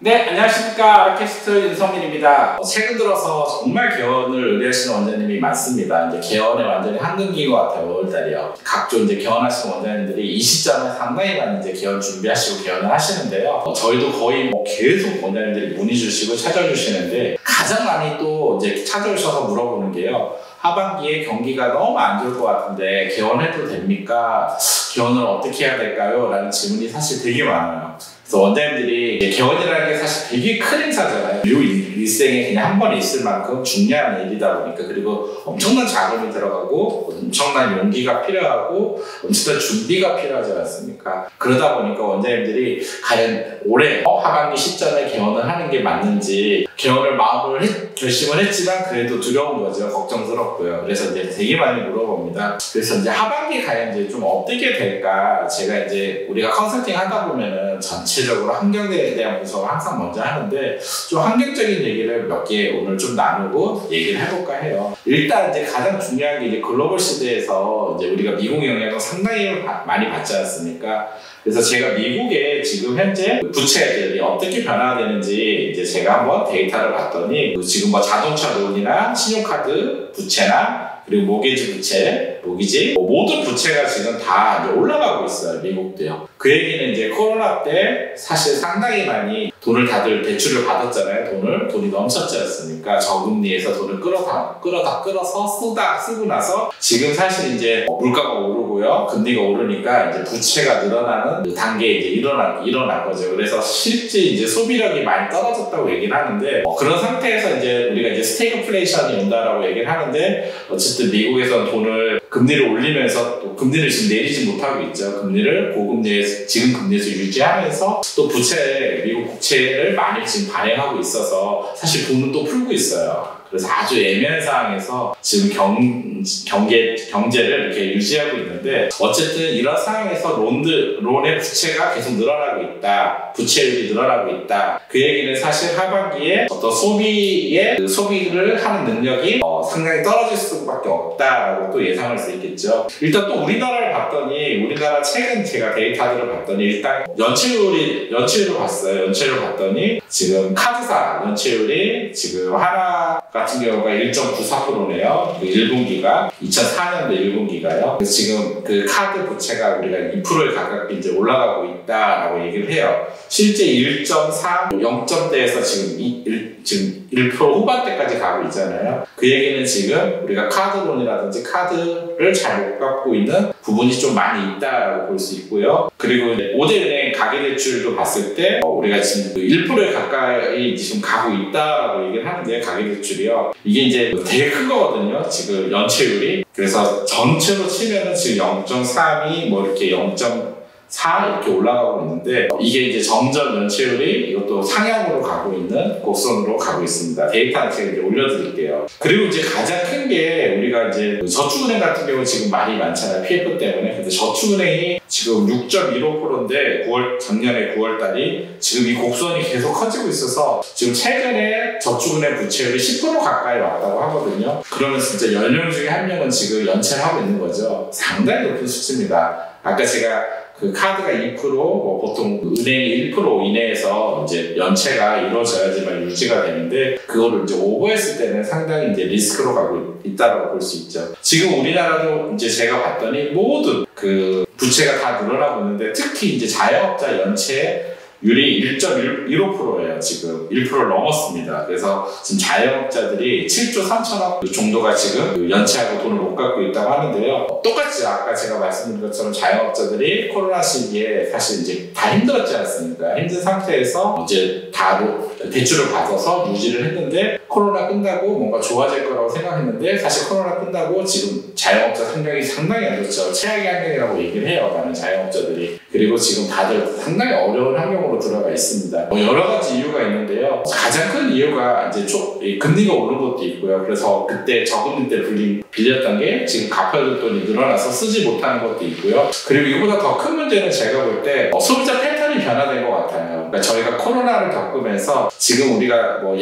네, 안녕하십니까. 아르캐스트 윤성민입니다. 최근 들어서 정말 개원을 의뢰하시는 원장님이 많습니다. 이제 개원에 완전히 한금기인 것 같아요, 5월달이요. 각종 이제 개원하시는 원장님들이 이 시점에 상당히 많이 이제 개원 준비하시고 개원을 하시는데요. 저희도 거의 계속 원장님들이 문의 주시고 찾아주시는데 가장 많이 또 이제 찾아오셔서 물어보는 게요. 하반기에 경기가 너무 안 좋을 것 같은데 개원해도 됩니까? 개원을 어떻게 해야 될까요? 라는 질문이 사실 되게 많아요. 그래서 원장님들이 개원이라는 게 사실 되게 큰 행사잖아요. 일생에 그냥 한 번 있을 만큼 중요한 일이다 보니까, 그리고 엄청난 자금이 들어가고 엄청난 용기가 필요하고 엄청난 준비가 필요하지 않습니까? 그러다 보니까 원장님들이 과연 올해 하반기 시점에 개원을 하는 게 맞는지, 개원을 결심을 했지만 그래도 두려운 거죠. 걱정스럽고요. 그래서 이제 되게 많이 물어봅니다. 그래서 이제 하반기 과연 이제 좀 어떻게 될까? 제가 이제 우리가 컨설팅 하다 보면은 전체적으로 환경에 대한 분석을 항상 먼저 하는데, 좀 환경적인 얘기를 몇 개 오늘 좀 나누고 얘기를 해볼까 해요. 일단 이제 가장 중요한 게 이제 글로벌 시대에서 이제 우리가 미국 영향을 상당히 많이 받지 않습니까? 그래서 제가 미국의 지금 현재 부채들이 어떻게 변화되는지 이제 제가 한번 데이터를 봤더니, 지금 뭐 자동차 론이나 신용카드 부채나 그리고 모기지 부채, 모기지 모든 부채가 지금 다 이제 올라가고 있어요. 미국도요. 그 얘기는 이제 코로나 때 사실 상당히 많이 돈을 다들 대출을 받았잖아요. 돈이 넘쳤지 않습니까? 저금리에서 돈을 끌어서 쓰고 나서 지금 사실 이제 물가가 오르고요. 금리가 오르니까 이제 부채가 늘어나는 그 단계에 이제 일어난 거죠. 그래서 실제 이제 소비력이 많이 떨어졌다고 얘기를 하는데, 그런 상태에서 이제 우리가 이제 스태그플레이션이 온다라고 얘기를 하는데, 어쨌든 미국에서는 금리를 올리면서 또 금리를 지금 내리지 못하고 있죠. 금리를 고금리에서, 지금 금리에서 유지하면서 또 미국 국채를 많이 지금 발행하고 있어서 사실 돈은 또 풀고 있어요. 그래서 아주 애매한 상황에서 지금 경제를 이렇게 유지하고 있는데, 어쨌든 이런 상황에서 론의 부채가 계속 늘어나고 있다. 부채율이 늘어나고 있다. 그 얘기는 사실 하반기에 어떤 소비를 하는 능력이 상당히 떨어질 수밖에 없다라고 또 예상할 수 있겠죠. 일단 또 우리나라를 봤더니, 우리나라 최근 제가 데이터들을 봤더니 일단 연체율을 봤어요. 연체율을 봤더니 지금 카드사 연체율이 지금 하나 같은 경우가 1.94%네요. 그 1분기가 2004년도 1분기가요. 그래서 지금 그 카드 부채가 우리가 2%에 가깝게 이제 올라가고 있다라고 얘기를 해요. 실제 1.4, 0점대에서 지금 1% 후반대까지 가고 있잖아요. 그 얘기는 지금 우리가 카드론이라든지 카드를 잘 못 갚고 있는 부분이 좀 많이 있다라고 볼 수 있고요. 그리고 5대 은행 가계대출도 봤을 때 우리가 지금 1%에 가까이 지금 가고 있다라고 얘기를 하는데, 가계대출이요. 이게 이제 되게 큰 거거든요. 지금 연체율이. 그래서 전체로 치면은 지금 0.32, 뭐 이렇게 0.4 이렇게 올라가고 있는데, 이게 이제 점점 연체율이 이것도 상향으로 가고 있는 곡선으로 가고 있습니다. 데이터는 제가 이제 올려드릴게요. 그리고 이제 가장 큰 게 우리가 이제 저축은행 같은 경우 지금 말이 많잖아요. PF 때문에. 근데 저축은행이 지금 6.15%인데 작년에 9월달이 지금 이 곡선이 계속 커지고 있어서 지금 최근에 저축은행 부채율이 10% 가까이 왔다고 하거든요. 그러면 진짜 10명 중에 1명은 지금 연체를 하고 있는 거죠. 상당히 높은 수치입니다. 아까 제가 그 카드가 2%, 뭐 보통 은행이 1% 이내에서 이제 연체가 이루어져야지만 유지가 되는데, 그거를 이제 오버했을 때는 상당히 이제 리스크로 가고 있다라고 볼 수 있죠. 지금 우리나라도 이제 제가 봤더니 모든 그 부채가 다 늘어나고 있는데, 특히 이제 자영업자 연체율이 1.15%예요. 지금 1%를 넘었습니다. 그래서 지금 자영업자들이 7조 3천억 정도가 지금 연체하고 돈을 못 갚고 있다고 하는데요. 똑같이 아까 제가 말씀드린 것처럼 자영업자들이 코로나 시기에 사실 이제 다 힘들었지 않습니까? 힘든 상태에서 이제 다 대출을 받아서 유지를 했는데, 코로나 끝나고 뭔가 좋아질 거라고 생각했는데, 사실 코로나 끝나고 지금 자영업자 상황이 상당히 안 좋죠. 최악의 환경이라고 얘기를 해요, 많은 자영업자들이. 그리고 지금 다들 상당히 어려운 환경으로 들어가 있습니다. 여러 가지 이유가 있는데요. 가장 큰 이유가 이제 금리가 오른 것도 있고요. 그래서 그때 저금리 때 빌렸던 게 지금 갚아줄 돈이 늘어나서 쓰지 못하는 것도 있고요. 그리고 이보다 더 큰 문제는 제가 볼 때 소비자 패턴이 변화된 것 같아요. 그러니까 저희가 코로나를 겪으면서 지금 우리가 뭐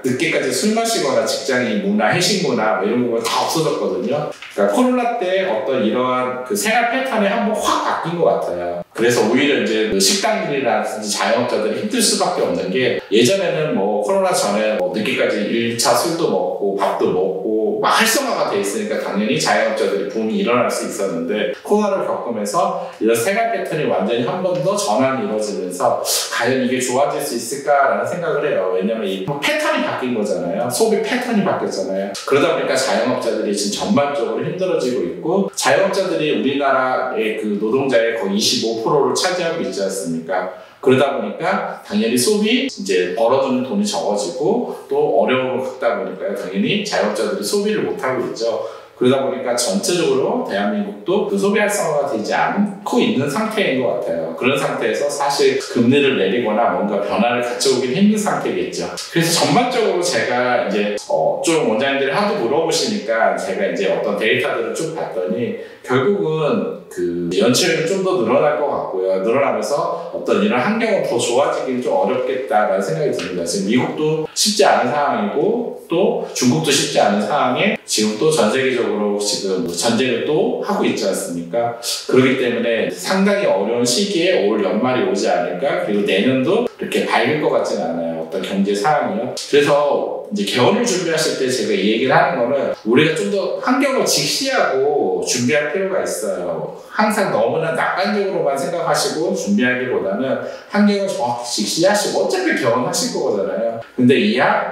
늦게까지 술 마시거나 직장인 문화, 회식 문화 뭐 이런 부분 다 없어졌거든요. 그러니까 코로나 때 어떤 이러한 그 생활 패턴이 한번 확 바뀐 것 같아요. 그래서 오히려 이제 그 식당들이라든지 자영업자들이 힘들 수밖에 없는 게, 예전에는 뭐 코로나 전에 뭐 늦게까지 1차 술도 먹고 밥도 먹고 막 활성화가 돼 있으니까 당연히 자영업자들이 붐이 일어날 수 있었는데, 코로나를 겪으면서 이런 생활 패턴이 완전히 한 번 더 전환이 이루어지면서 과연 이게 좋아질 수 있을까라는 생각을 해요. 왜냐면 이 패턴이 바뀐 거잖아요. 소비 패턴이 바뀌었잖아요. 그러다 보니까 자영업자들이 지금 전반적으로 힘들어지고 있고, 자영업자들이 우리나라의 그 노동자의 거의 25%를 차지하고 있지 않습니까? 그러다 보니까 당연히 소비, 이제 벌어두는 돈이 적어지고 또 어려움을 겪다 보니까 당연히 자영업자들이 소비를 못하고 있죠. 그러다 보니까 전체적으로 대한민국도 그 소비 활성화가 되지 않고 있는 상태인 것 같아요. 그런 상태에서 사실 금리를 내리거나 뭔가 변화를 가져오긴 힘든 상태겠죠. 그래서 전반적으로 제가 이제 좀 원장님들이 하도 물어보시니까 제가 이제 어떤 데이터들을 쭉 봤더니, 결국은 그 연체율은 좀 더 늘어날 것 같고요. 늘어나면서 어떤 이런 환경은 더 좋아지기는 좀 어렵겠다라는 생각이 듭니다. 지금 미국도 쉽지 않은 상황이고 또 중국도 쉽지 않은 상황에 지금 또 전 세계적으로 지금 전쟁을 또 하고 있지 않습니까? 그렇기 때문에 상당히 어려운 시기에 올 연말이 오지 않을까? 그리고 내년도 이렇게 밝을 것 같지는 않아요. 어떤 경제 상황이요. 그래서 이제 개원을 준비하실 때 제가 이 얘기를 하는 거는, 우리가 좀 더 환경을 직시하고 준비할 필요가 있어요. 항상 너무나 낙관적으로만 생각하시고 준비하기보다는 환경을 정확히 직시하시고, 어차피 개원하실 거잖아요. 근데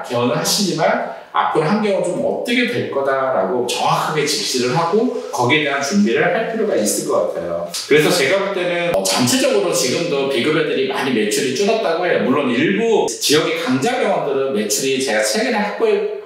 개원을 하시지만 앞으로 환경은 좀 어떻게 될 거다라고 정확하게 직시를 하고 거기에 대한 준비를 할 필요가 있을 것 같아요. 그래서 제가 볼 때는 전체적으로 지금도 비급여들이 많이 매출이 줄었다고 해요. 물론 일부 지역의 강자 병원들은 매출이, 제가 최근에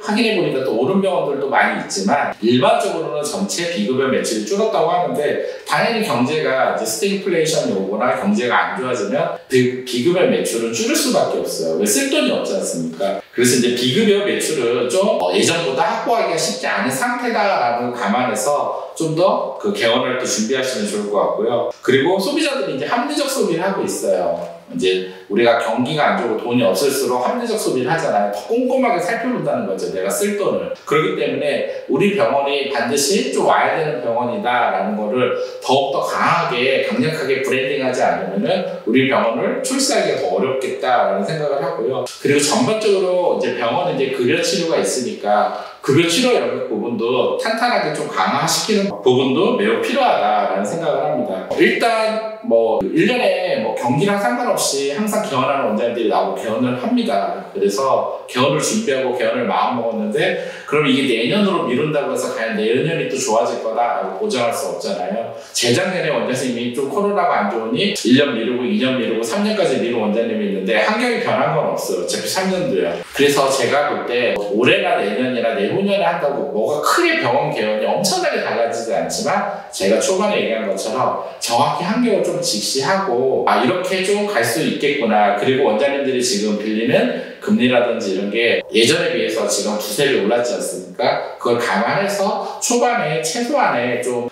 확인해 보니까 또 오른 병원들도 많이 있지만, 일반적으로는 전체 비급여 매출이 줄었다고 하는데, 당연히 경제가 이제 스태그플레이션이 오거나 경제가 안 좋아지면 비급여 매출은 줄을 수밖에 없어요. 왜? 쓸 돈이 없지 않습니까? 그래서 이제 비급여 매출은 좀 예전보다 확보하기가 쉽지 않은 상태다라는 감안해서 좀 더 그 개원을 또 준비하시면 좋을 것 같고요. 그리고 소비자들이 이제 합리적 소비를 하고 있어요. 이제 우리가 경기가 안 좋고 돈이 없을수록 합리적 소비를 하잖아요. 더 꼼꼼하게 살펴본다는 거죠, 내가 쓸 돈을. 그렇기 때문에 우리 병원이 반드시 좀 와야 되는 병원이다라는 거를 더욱더 강력하게 브랜딩하지 않으면은 우리 병원을 출시하기가 더 어렵겠다라는 생각을 하고요. 그리고 전반적으로 이제 병원은 이제 급여 치료가 있으니까 급여 치료 이런 부분도 탄탄하게 좀 강화시키는 부분도 매우 필요하다라는 생각을 합니다. 일단 뭐 1년에 뭐 경기랑 상관없이 항상 개원하는 원장님들이 나오고 개원을 합니다. 그래서 개원을 준비하고 개원을 마음먹었는데, 그럼 이게 내년으로 미룬다고 해서 과연 내년이 또 좋아질 거다라고 보장할 수 없잖아요. 재작년에 원장님이 좀 코로나가 안 좋으니 1년 미루고 2년 미루고 3년까지 미룬 원장님이 있는데 환경이 변한 건 없어요. 어차피 3년도요. 그래서 제가 볼 때 올해나 내년이나 내후년에 한다고 뭐가 크게 병원 개원이 엄청나게 달라지지 않지만, 제가 초반에 얘기한 것처럼 정확히 환경을 좀 직시하고 이렇게 좀 갈 수 있겠구나. 그리고 원장님들이 지금 빌리는 금리라든지 이런 게 예전에 비해서 지금 두세 배 올랐지 않습니까? 그걸 감안해서 초반에 최소한의 좀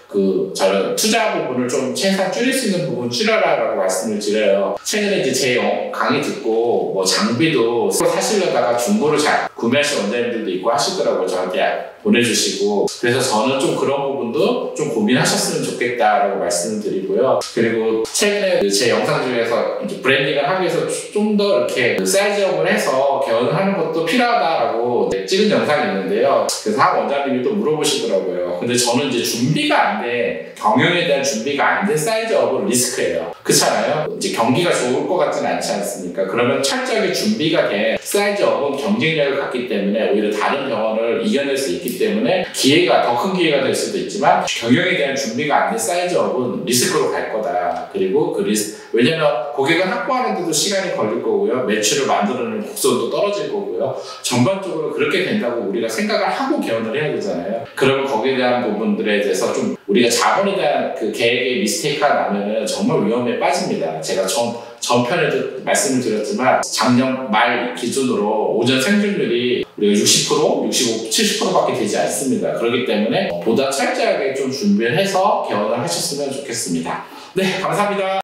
저는 투자 부분을 좀 최소한 줄일 수 있는 부분 줄여라라고 말씀을 드려요. 최근에 이제 제 강의 듣고 뭐 장비도 사시려다가 중고로 구매하신 원장님들도 있고 하시더라고요. 저한테 보내주시고. 그래서 저는 좀 그런 부분도 좀 고민하셨으면 좋겠다라고 말씀을 드리고요. 그리고 최근에 제 영상 중에서 이제 브랜딩을 하기 위해서 좀 더 이렇게 사이즈업을 해서 개원을 하는 것도 필요하다라고 찍은 영상이 있는데요. 그래서 한 원장님이 또 물어보시더라고요. 근데 저는 이제 준비가 안 돼, 경영에 대한 준비가 안 된 사이즈업은 리스크예요. 그렇잖아요. 이제 경기가 좋을 것 같지는 않지 않습니까? 그러면 철저하게 준비가 된 사이즈업은 경쟁력을 갖기 때문에 오히려 다른 병원을 이겨낼 수 있기 때문에 더 큰 기회가 될 수도 있지만, 경영에 대한 준비가 안 된 사이즈업은 리스크로 갈 거다. 그리고 왜냐면 고객을 확보하는데도 시간이 걸릴 거고요. 매출을 만들어내는 곡선도 떨어질 거고요. 전반적으로 그렇게 된다고 우리가 생각을 하고 개원을 해야 되잖아요. 그러면 거기에 대한 부분들에 대해서 좀 우리가 자본에 대한 그 계획의 미스테이크가 나면은 정말 위험에 빠집니다. 제가 전편에도 말씀을 드렸지만 작년 말 기준으로 오전 생존율이 우리가 60%, 65, 70%밖에 되지 않습니다. 그렇기 때문에 보다 철저하게 좀 준비를 해서 개원을 하셨으면 좋겠습니다. 네, 감사합니다.